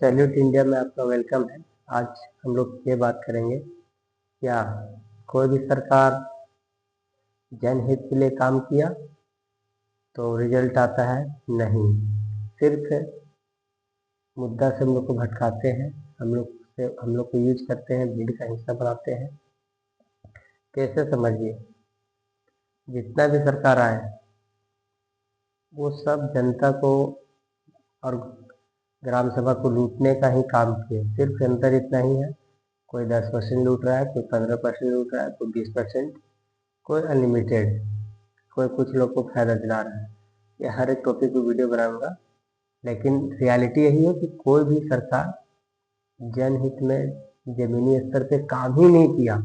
Salute India में आपका welcome है। आज हम लोग ये बात करेंगे, क्या कोई भी सरकार जनहित के लिए काम किया तो रिजल्ट आता है? नहीं, सिर्फ मुद्दा से हम लोग को भटकाते हैं, हम लोग को यूज करते हैं, भीड़ का हिस्सा बनाते हैं। कैसे समझिए, जितना भी सरकार आए वो सब जनता को और ग्राम सभा को लूटने का ही काम किए। सिर्फ अंतर इतना ही है, कोई 10% लूट रहा है, कोई 15% लूट रहा है, कोई 20%, कोई अनलिमिटेड, कोई कुछ लोग को फायदा दिला रहा है। ये हर एक टॉपिक को वीडियो बनाऊंगा, लेकिन रियलिटी यही है कि कोई भी सरकार जनहित में जमीनी स्तर पे काम ही नहीं किया।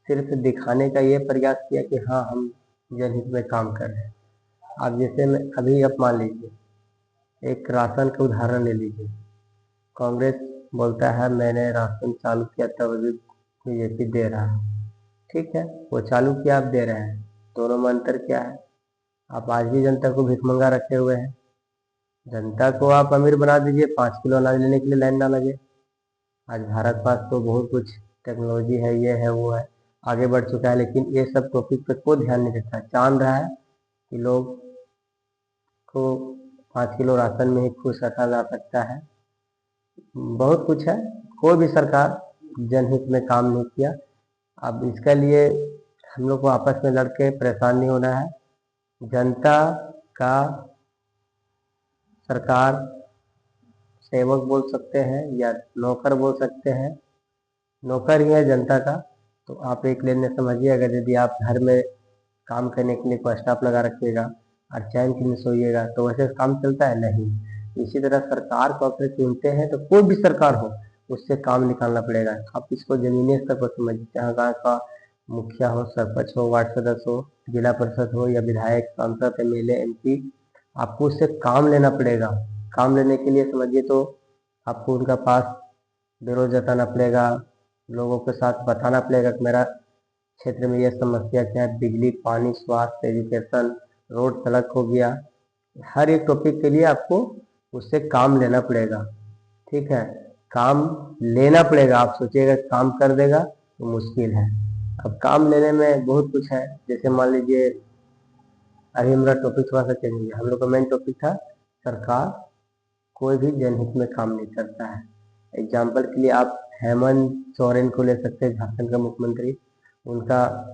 सिर्फ दिखाने का ये प्रयास किया कि हाँ हम जनहित में काम कर रहे हैं। आप जैसे में अभी आप मान लीजिए, एक राशन का उदाहरण ले लीजिए। कांग्रेस बोलता है मैंने राशन चालू किया तब अभी बीजेपी दे रहा है। ठीक है, वो चालू किया, आप दे रहे हैं, दोनों में अंतर क्या है? आप आज भी जनता को भिखमंगा रखे हुए हैं। जनता को आप अमीर बना दीजिए, 5 किलो अनाज लेने के लिए लाइन ना लगे। आज भारत पास तो बहुत कुछ टेक्नोलॉजी है, ये है वो है, आगे बढ़ चुका है, लेकिन ये सब टॉपिक पे कोई ध्यान नहीं देता। चांद रहा है कि लोग को 5 किलो राशन में ही खुश रखा जा सकता है। बहुत कुछ है, कोई भी सरकार जनहित में काम नहीं किया। अब इसके लिए हम लोग को आपस में लड़के परेशान नहीं होना है। जनता का सरकार सेवक बोल सकते हैं या नौकर बोल सकते हैं, नौकर ही है जनता का। तो आप एक लेने समझिए, अगर यदि आप घर में काम करने के लिए कोई स्टाफ लगा रखिएगा और चैन के लिए सोइएगा तो वैसे काम चलता है? नहीं। इसी तरह सरकार को अगर चुनते हैं तो कोई भी सरकार हो, उससे काम निकालना पड़ेगा। आप इसको जमीनी स्तर पर समझिए, चाहे गाँव का मुखिया हो, सरपंच हो, वार्ड सदस्य हो, जिला परिषद हो या विधायक, सांसद, एमएलए, एमपी, आपको उससे काम लेना पड़ेगा। काम लेने के लिए समझिए तो आपको उनका पास विरोध जताना पड़ेगा, लोगों के साथ बताना पड़ेगा कि मेरा क्षेत्र में यह समस्या क्या है, बिजली, पानी, स्वास्थ्य, एजुकेशन, रोड, सड़क हो गया। हर एक टॉपिक के लिए आपको उससे काम लेना पड़ेगा। ठीक है, काम लेना पड़ेगा। आप सोचिएगा काम कर देगा तो मुश्किल है। अब काम लेने में बहुत कुछ है, जैसे मान लीजिए अभी हमारा टॉपिक थोड़ा सा चेंज हो गया। हम लोग का मेन टॉपिक था सरकार कोई भी जनहित में काम नहीं करता है। एग्जाम्पल के लिए आप हेमंत सोरेन को ले सकते हैं, झारखंड का मुख्यमंत्री। उनका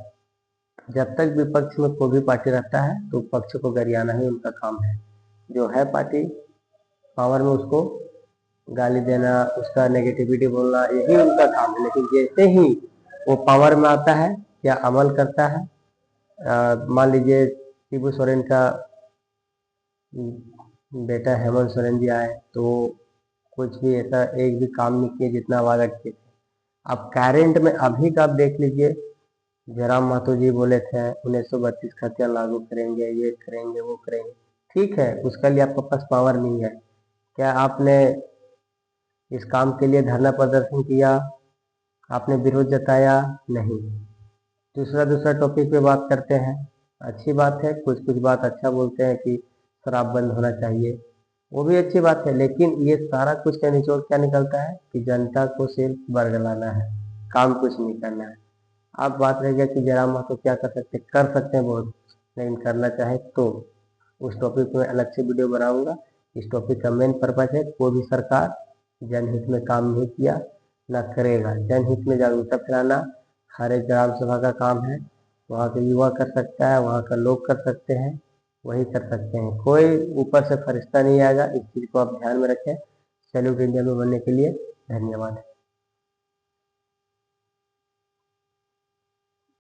जब तक विपक्ष में कोई भी पार्टी रहता है तो पक्ष को गरियाना ही उनका काम है। जो है पार्टी पावर में, उसको गाली देना, उसका नेगेटिविटी बोलना, यही उनका काम है। लेकिन जैसे ही वो पावर में आता है या अमल करता है, मान लीजिए शिबू सोरेन का बेटा हेमंत सोरेन जी आए तो कुछ भी ऐसा एक भी काम नहीं किए जितना वादा किए थे। अब करंट में अभी का आप देख लीजिए, जयराम महतो जी बोले थे 1932 खतियान लागू करेंगे, ये करेंगे, वो करेंगे। ठीक है, उसके लिए आपके पास पावर नहीं है। क्या आपने इस काम के लिए धरना प्रदर्शन किया? आपने विरोध जताया? नहीं। दूसरा टॉपिक पे बात करते हैं। अच्छी बात है, कुछ बात अच्छा बोलते हैं कि शराब बंद होना चाहिए, वो भी अच्छी बात है, लेकिन ये सारा कुछ का निचोड़ क्या निकलता है कि जनता को सिर्फ बरगलाना है, काम कुछ नहीं करना है। अब बात रह गया कि जयराम महतो क्या कर सकते हैं बहुत, लेकिन करना चाहे तो उस टॉपिक में अलग से वीडियो बनाऊंगा। इस टॉपिक का मेन पर्पज है कोई भी सरकार जनहित में काम नहीं किया, ना करेगा। जनहित में जागरूकता फैलाना हर एक ग्राम सभा का काम है। वहाँ के युवा कर सकता है, वहाँ का लोग कर सकते हैं, वही कर सकते हैं। कोई ऊपर से फरिश्ता नहीं आएगा, इस चीज़ को आप ध्यान में रखें। सैल्यूट इंडिया में बनने के लिए धन्यवाद।